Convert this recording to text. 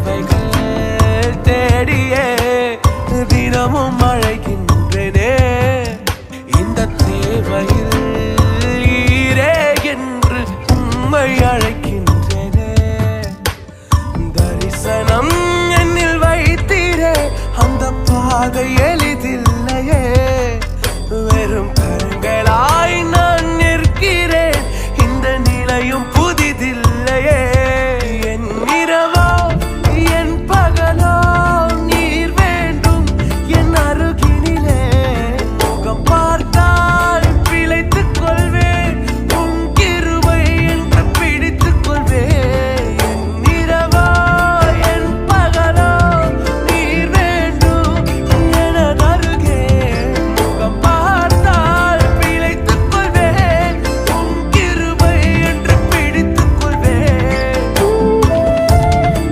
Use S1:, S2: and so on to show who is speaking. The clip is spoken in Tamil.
S1: தேவைகள் தேடியே தினமும் அழைக்கின்றேனே. இந்த தேவையில் ஈரே என்று உம்மை அழைக்கின்றேனே. தரிசனம் என்னில் வைத்தீரே, அந்த பாதையே